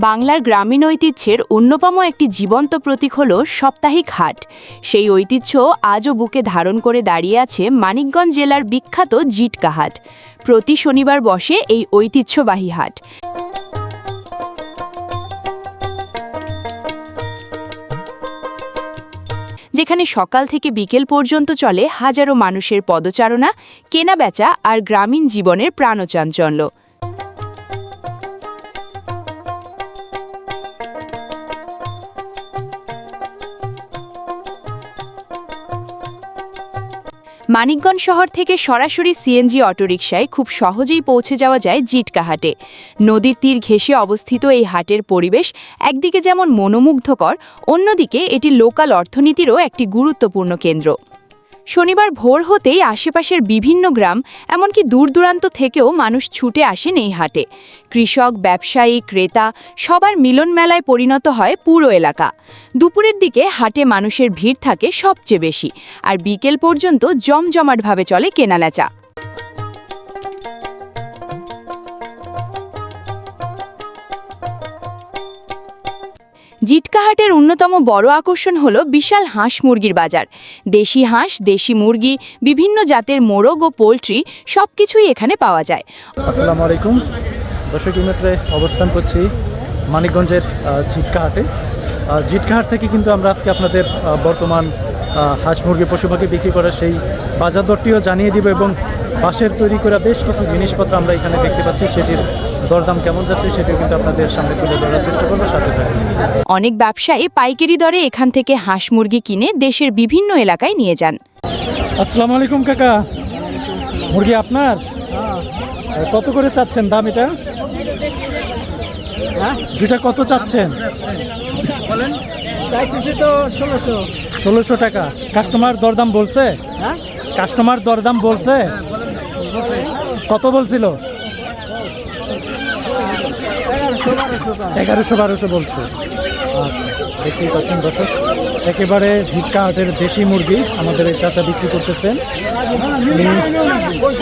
বাংলার গ্রামীণ ঐতিহ্যের অন্যতম একটি জীবন্ত প্রতীক হল সাপ্তাহিক হাট। সেই ঐতিহ্য আজও বুকে ধারণ করে দাঁড়িয়ে আছে মানিকগঞ্জ জেলার বিখ্যাত জিটকা হাট। প্রতি শনিবার বসে এই ঐতিহ্যবাহী হাট। যেখানে সকাল থেকে বিকেল পর্যন্ত চলে হাজারো মানুষের পদচারণা, কেনাবেচা আর গ্রামীণ জীবনের প্রাণচাঞ্চল্য। মানিকগঞ্জ শহর থেকে সরাসরি সিএনজি অটোরিকশায় খুব সহজেই পৌঁছে যাওয়া যায় জিটকা হাটে। নদীর তীর ঘেঁষে অবস্থিত এই হাটের পরিবেশ একদিকে যেমন মনোমুগ্ধকর, অন্যদিকে এটি লোকাল অর্থনীতিরও একটি গুরুত্বপূর্ণ কেন্দ্র। শনিবার ভোর হতেই আশেপাশের বিভিন্ন গ্রাম, এমনকি দূরদূরান্ত থেকেও মানুষ ছুটে আসেন এই হাটে। কৃষক, ব্যবসায়ী, ক্রেতা সবার মিলন মেলায় পরিণত হয় পুরো এলাকা। দুপুরের দিকে হাটে মানুষের ভিড় থাকে সবচেয়ে বেশি, আর বিকেল পর্যন্ত জমজমাটভাবে চলে কেনাবেচা। জিটকা হাটের অন্যতম বড় আকর্ষণ হল বিশাল হাঁস মুরগির বাজার। দেশি হাঁস, দেশি মুরগি, বিভিন্ন জাতের মোরগ ও পোলট্রি সবকিছুই এখানে পাওয়া যায়। আসসালামু আলাইকুম দর্শক, এই মাত্র অবস্থান করছি মানিকগঞ্জের জিটকা হাটে। জিটকা হাট থেকে কিন্তু আমরা আজকে আপনাদের বর্তমান হাঁস মুরগি পশুপাখি বিক্রি করার সেই বাজার দরটিও জানিয়ে দিব, এবং বাঁশের তৈরি করা বেশ কিছু জিনিসপত্র আমরা এখানে দেখতে পাচ্ছি, সেটির দরদাম কেমন যাচ্ছে সেটিও কিন্তু আপনাদের সামনে তুলে ধরার চেষ্টা করবো, সাথে থাকবেন। অনেক ব্যবসায়ী পাইকারি দরে এখান থেকে হাঁস মুরগি কিনে দেশের বিভিন্ন এলাকায় নিয়ে যান। আসসালামু আলাইকুম কাকা, মুরগি আপনার? কত করে চাচ্ছেন দাম এটা? দুইটা কত চাচ্ছেন? 1600 টাকা। কাস্টমার দরদাম বলছে? কাস্টমার দরদাম বলছে? কত বলছিল? 1100-1200 বলছে। আচ্ছা, দেখতেই পাচ্ছেন দর্শক, একেবারে জিটকা হাটের দেশি মুরগি আমাদের এই চাচা বিক্রি করতেছেন।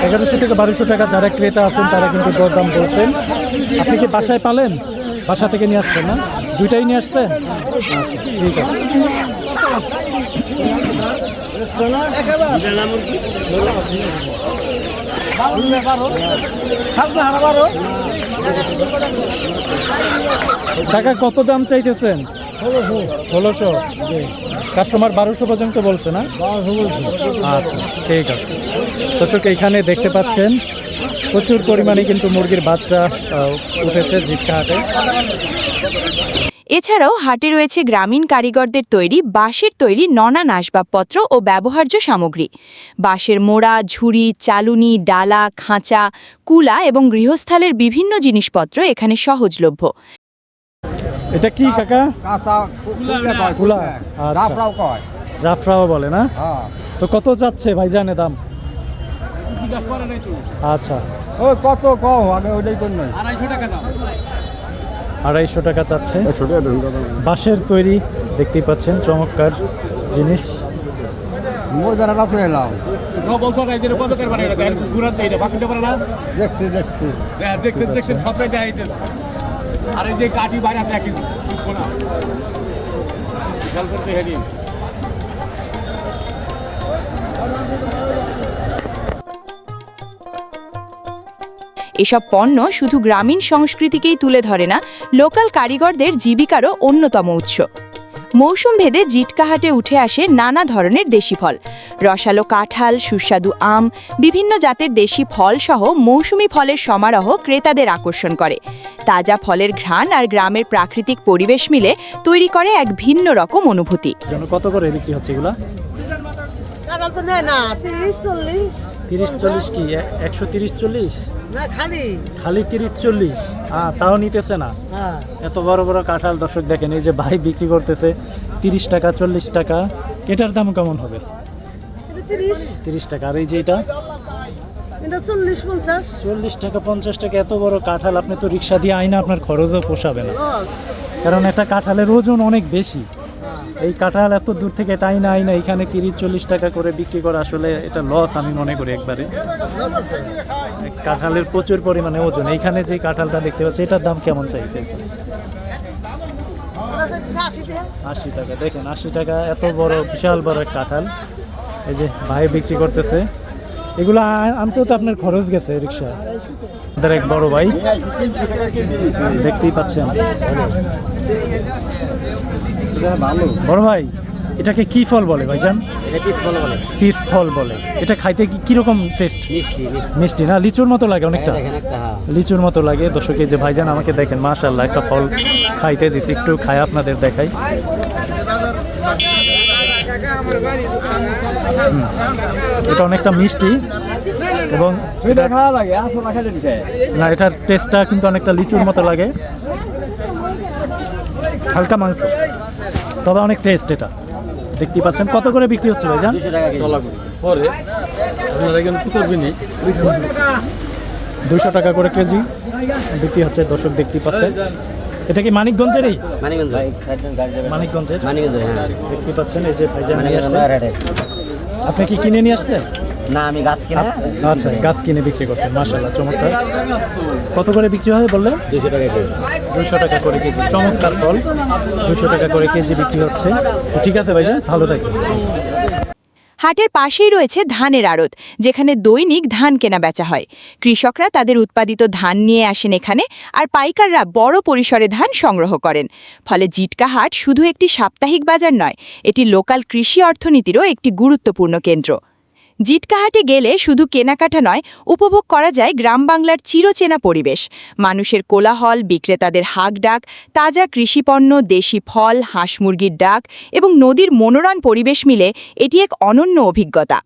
1100 থেকে 1200 টাকা যারা ক্রেতা আছেন তারা কিন্তু দরদাম বলছেন। আপনি কি বাসায় পালেন? বাসা থেকে নিয়ে আসছেন না? দুইটাই নিয়ে আসছেন? আচ্ছা, ঠিক আছে। টাকা কত দাম চাইতেছেন? 1600। কাস্টমার 1200 পর্যন্ত বলছে না? আচ্ছা, ঠিক আছে। দর্শক, এইখানে দেখতে পাচ্ছেন প্রচুর পরিমাণে কিন্তু মুরগির বাচ্চা উঠেছে জিটকা হাটে। এছাড়াও হাটে রয়েছে গ্রামীণ কারিগরদের তৈরি বাঁশের তৈরি নানান আসবাবপত্র ও ব্যবহার্য সামগ্রী। বাঁশের মোড়া, ঝুড়ি, চালুনি, ডালা, খাঁচা, কুলা এবং গৃহস্থালের বিভিন্ন জিনিসপত্র এখানে সহজলভ্য। এটা কি কাকা? কুলা। জাফরাও বলে না? তো কত যাচ্ছে ভাইজানে দাম? আচ্ছা, ওই কত কম আগে ওইটাই কোন নয়, 250 টাকা দাম। 250 টাকা চাচ্ছে। বাঁশের তৈরি দেখতেই পাচ্ছেন, চমৎকার জিনিস। মোর যারা রাত হয়ে এলাম বলছো না, এই কত করে বানাই এটা ঘুরাতে, এটা বাকিটা পারে না। দেখছি দেখছেন সবটাই দেখাইতে। আর এই যে কাটি বাইরে আছে একই না, খেয়াল করতে হেরি। এসব পণ্য শুধু গ্রামীণ সংস্কৃতিকেই তুলে ধরে না, লোকাল কারিগরদের জীবিকারও অন্যতম উৎস। মৌসুম ভেদে জিটকা হাটে উঠে আসে নানা ধরনের দেশি ফল। রসালো কাঁঠাল, সুস্বাদু আম, বিভিন্ন জাতের দেশি ফল সহ মৌসুমি ফলের সমারোহ ক্রেতাদের আকর্ষণ করে। তাজা ফলের ঘ্রাণ আর গ্রামের প্রাকৃতিক পরিবেশ মিলে তৈরি করে এক ভিন্ন রকম অনুভূতি। কত করে বিক্রি হচ্ছে এগুলা? 30-40 কি 130-40? খালি 30-40? তাও নিতেছে না। এত বড় বড় কাঁঠাল দর্শক দেখেন, এই যে ভাই বিক্রি করতেছে 30 টাকা, 40 টাকা। এটার দাম কেমন হবে? 30 টাকা। আর এই যে এটা 40 টাকা, 50 টাকা। এত বড় কাঁঠাল আপনি তো রিক্সা দিয়ে আইনা আপনার খরচও পোষাবে না, কারণ একটা কাঁঠালের ওজন অনেক বেশি। এই কাঁঠাল এত দূর থেকে টাই না এখানে 30-40 টাকা করে বিক্রি করা আসলে এটা লস আমি মনে করি একবারে। কাঁঠালের প্রচুর পরিমাণে ওজন। এইখানে যে কাঁঠালটা দেখতে পাচ্ছি এটার দাম কেমন চাইতে? 80 টাকা। দেখেন 80 টাকা, এত বড় বিশাল বড় এক কাঁঠাল। এই যে ভাই বিক্রি করতেছে। এগুলো আনতেও তো আপনার খরচ গেছে রিক্সা। আমাদের এক বড় ভাই, দেখতেই পাচ্ছেন। বড় ভাই, এটাকে কি ফল বলে ভাইজান? পিস ফল বলে। এটা খাইতে কিরকম টেস্ট? মিষ্টি না? লিচুর মতো লাগে অনেকটা। লিচুর মতো লাগে। দর্শক এই যে ভাইজান আমাকে দেখেন, মাশাআল্লাহ একটা ফল খাইতে দিছি, একটু খাই আপনাদের দেখাই। এটা অনেকটা মিষ্টি এবং এটা খাওয়া লাগে আসো না খেলে না, এটার টেস্টটা কিন্তু অনেকটা লিচুর মতো লাগে। হালকা মাংস, তবে অনেক টেস্ট। এটা দেখতেই পাচ্ছেন। কত করে বিক্রি হচ্ছে ভাইজান? 200 টাকা করে কেজি বিক্রি হচ্ছে। দর্শক দেখতেই পাচ্ছেন। এটা কি মানিকগঞ্জেরই? মানিকগঞ্জের দেখতে পাচ্ছেন। এই যে ভাইজান নিয়ে আসলেন। আপনি কি কিনে নিয়ে আসছেন? না, আমি গাছ কিনা। আচ্ছা, গাছ কিনে বিক্রি করছেন। মাশাআল্লাহ, চমৎকার। কত করে বিক্রি হয় বললেন? 200 টাকা কেজি। 200 টাকা করে কেজি। চমৎকার ফল। 200 টাকা করে কেজি বিক্রি হচ্ছে। তো ঠিক আছে ভাইজান, ভালো থাকবেন। হাটের পাশেই রয়েছে ধানের আড়ত, যেখানে দৈনিক ধান কেনা বেচা হয়। কৃষকরা তাদের উৎপাদিত ধান নিয়ে আসেন এখানে, আর পাইকাররা বড় পরিসরে ধান সংগ্রহ করেন। ফলে জিটকা হাট শুধু একটি সাপ্তাহিক বাজার নয়, এটি লোকাল কৃষি অর্থনীতিরও একটি গুরুত্বপূর্ণ কেন্দ্র। জিটকা হাটে গেলে শুধু কেনাকাটা নয়, উপভোগ করা যায় গ্রাম বাংলার চিরচেনা পরিবেশ। মানুষের কোলাহল, বিক্রেতাদের হাঁকডাক, তাজা কৃষিপণ্য, দেশি ফল, হাঁস মুরগির ডাক এবং নদীর মনোরম পরিবেশ মিলে এটি এক অনন্য অভিজ্ঞতা।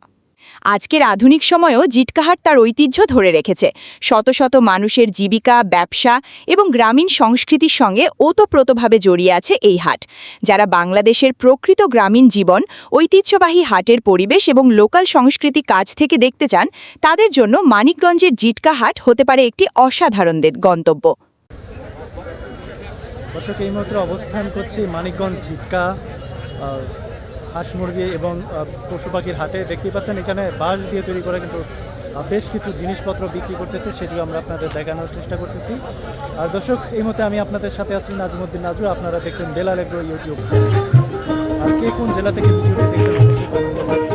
আজকের আধুনিক সময়েও জিটকাহাট তার ঐতিহ্য ধরে রেখেছে। শত শত মানুষের জীবিকা, ব্যবসা এবং গ্রামীণ সংস্কৃতির সঙ্গে ওতপ্রোতভাবে জড়িয়ে আছে এই হাট। যারা বাংলাদেশের প্রকৃত গ্রামীণ জীবন, ঐতিহ্যবাহী হাটের পরিবেশ এবং লোকাল সংস্কৃতি কাছ থেকে দেখতে চান, তাদের জন্য মানিকগঞ্জের জিটকা হাট হতে পারে একটি অসাধারণ গন্তব্য। দর্শক, এই মুহূর্তে অবস্থান করছি মানিকগঞ্জ জিটকা হাঁস মুরগি এবং পশু পাখির হাটে। দেখতেই পাচ্ছেন এখানে বাঁশ দিয়ে তৈরি করে কিন্তু বেশ কিছু জিনিসপত্র বিক্রি করতেছে, সেটিও আমরা আপনাদের দেখানোর চেষ্টা করতেছি। আর দর্শক, এই মুহূর্তে আমি আপনাদের সাথে আছি নাজমুদ্দিন নাজু। আপনারা দেখছেন বেলাল এগ্রো ইউটিউব চ্যানেল। আর কে কোন জেলা থেকে ভিডিওটি দেখছেন অবশ্যই কমেন্ট করবেন।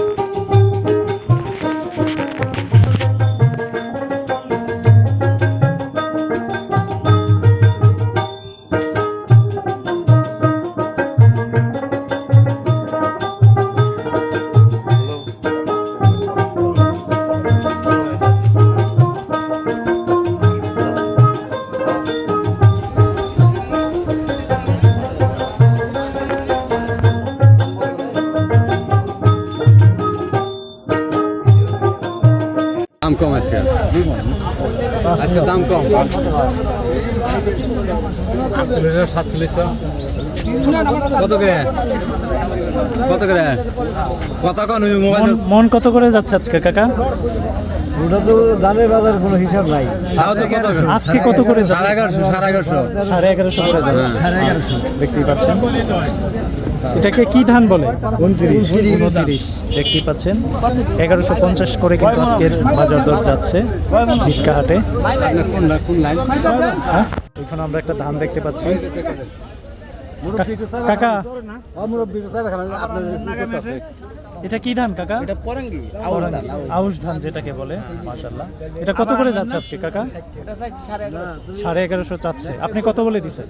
দাম কম আছে আজকে, দাম কম। 4700। কত করে কথা কন মোবাইল। মন কত করে যাচ্ছে আজকে কাকা? ওটা তো দামের বাজার কোনো হিসাব নাই। আজকে কত করে যাচ্ছে? 1150। 1150 করে যাচ্ছে। 1150 দেখতেই পাচ্ছেন। এটাকে কি ধান বলে? 29। দেখতেই পাচ্ছেন 1150 করে কিন্তু আজকের বাজার দর যাচ্ছে জিটকা হাটে। হ্যাঁ, এখানে আমরা একটা ধান দেখতে পাচ্ছি। কাকা, এটা কি ধান কাকা? এটা পরাঙ্গি, পরাঙ্গি, আউশ ধান যেটাকে বলে। মাশাআল্লাহ। এটা কত করে যাচ্ছে আজকে কাকা? এটা চাইছি 1150। 1150 চাচ্ছে। আপনি কত বলে দিচ্ছেন?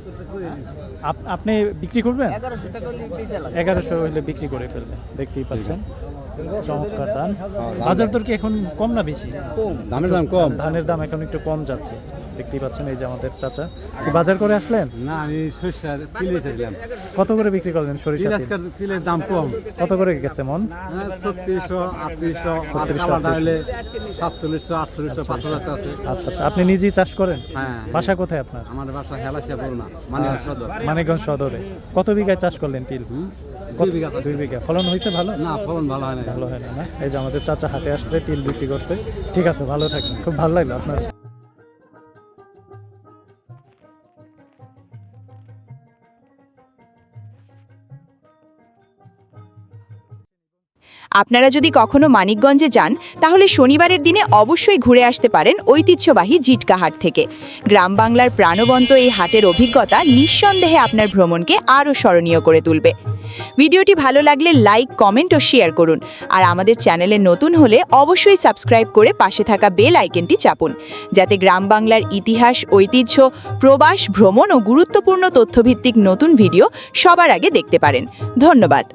আপনি বিক্রি করবেন? 1100 টাকা হলে বেচা লাগে। 1100 হলে বিক্রি করে ফেলবেন। দেখতেই পাচ্ছেন চমৎকার ধান। বাজার দর কি এখন কম না বেশি? দামের দাম কম। ধানের দাম এখন একটু কম যাচ্ছে। দেখতেই পাচ্ছেন এই যে আমাদের চাচা। কি বাজার করে আসলেন? না, আমি সরিষার তিলে চাইলাম। কত করে বিক্রি করলেন সরিষা তেল? তিলের দাম কম। কত করে গেছে মন? 3600, 3800, আর কালাটা হলে 4700, 4800, 5000 আছে। আচ্ছা আচ্ছা, আপনি নিজেই চাষ করেন? হ্যাঁ। বাসা কোথায় আপনার? আমার বাসা হেলাসিয়া বল না, মানিকগঞ্জ সদর। মানিকগঞ্জ সদরে। কত বিঘায় চাষ করলেন তিল? 2 বিঘা। 2 বিঘা। ফলন হয়েছে ভালো? না, ফলন ভালো হয় না। ভালো হয় না। এই যে আমাদের চাচা হাটে আসছে, তিল বিক্রি করছে। ঠিক আছে, ভালো থাকবেন। খুব ভালো লাগলো আপনার। আপনারা যদি কখনো মানিকগঞ্জে যান তাহলে শনিবারের দিনে অবশ্যই ঘুরে আসতে পারেন ঐতিহ্যবাহী জিটকা হাট থেকে। গ্রাম বাংলার প্রাণবন্ত এই হাটের অভিজ্ঞতা নিঃসন্দেহে আপনার ভ্রমণকে আরও স্মরণীয় করে তুলবে। ভিডিওটি ভালো লাগলে লাইক, কমেন্ট ও শেয়ার করুন। আর আমাদের চ্যানেলে নতুন হলে অবশ্যই সাবস্ক্রাইব করে পাশে থাকা বেল আইকনটি চাপুন, যাতে গ্রাম বাংলার ইতিহাস, ঐতিহ্য, প্রবাস, ভ্রমণ ও গুরুত্বপূর্ণ তথ্যভিত্তিক নতুন ভিডিও সবার আগে দেখতে পারেন। ধন্যবাদ।